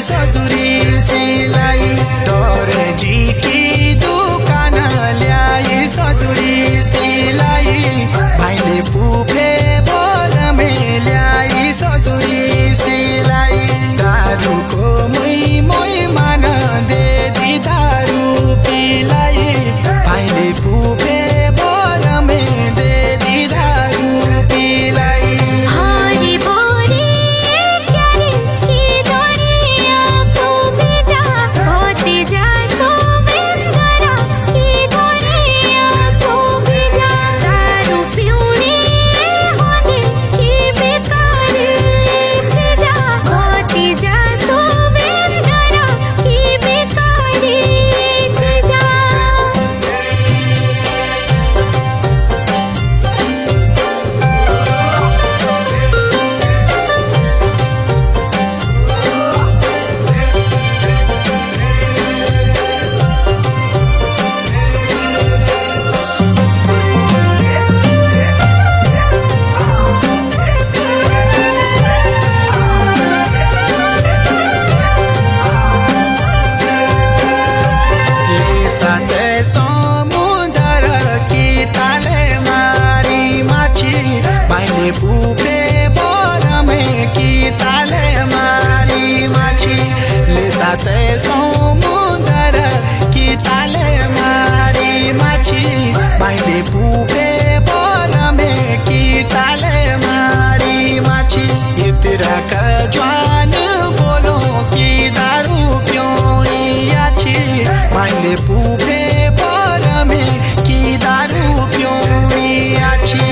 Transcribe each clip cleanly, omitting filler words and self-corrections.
सजुरी सिलाई दर्जी की दुकान ल्याई सजुरी सिलाई भाइले पुफे बोलमे ल्याई सजुरी सिलाई दारूको मुई मुई मान दे दी दारू पिलाई भाइले पुफे बोलमे दे दी दारू पिलाई भाइले पुफे बोलमे की ताले मारी माछी ले साथै समुद्र की ताले मारी माछी भाइले पुफे बोलमे की ताले मारी माछी इतरा का ज्वान बोलो की दारू पियोनी आछी भाइले पुफे बोलमे की दारू पियोनी आछी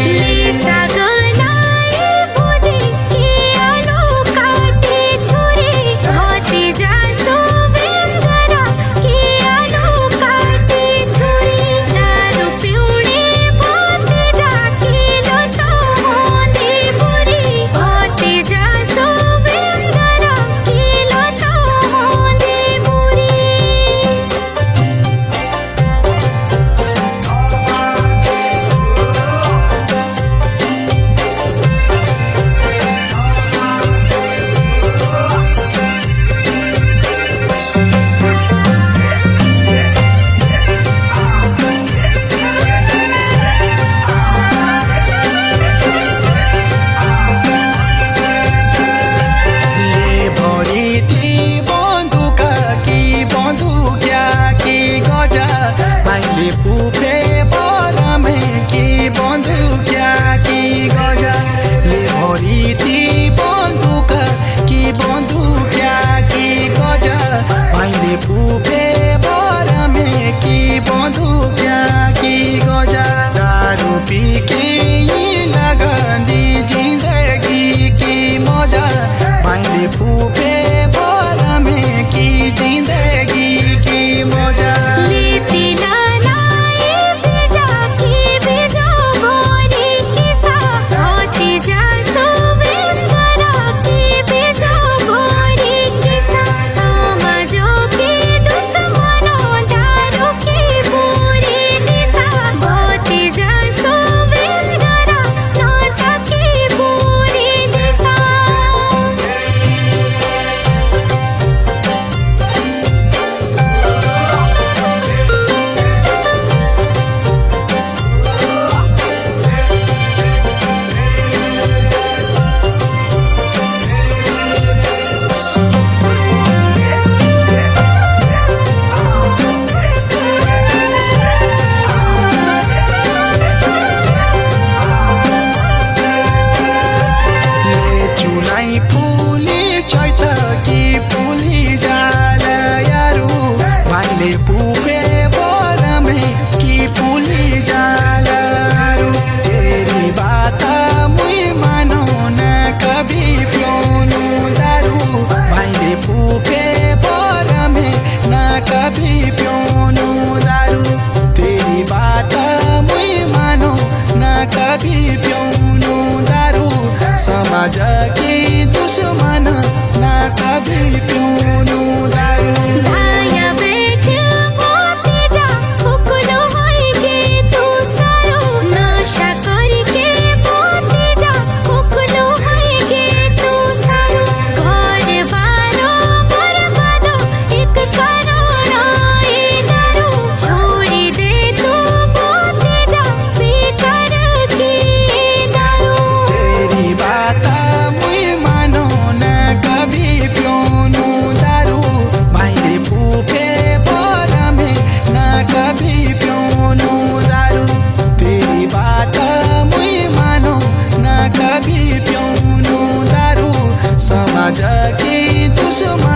भाइले पुफे बोलमे की बंदूकिया की गजा ले भरी थी बंदूक की बंदूकिया की गजा भाइले पुफे बोलमे की बंदूकिया की गजा दारू पी के लगंदी जिंदगी की मजा भाइले पुफे बोलमे की जिंदगी की मजा पुफे बोलमे की पुली जालू तेरी बात मुई मानो न कभी पियोनु दारू भाइले पुफे बोलमे न कभी पियोनु दारू तेरी बात मुई मानो न कभी पियोनु दारू समाज की दुश्मन न कभी पियोनु दारू जगी दुश्मन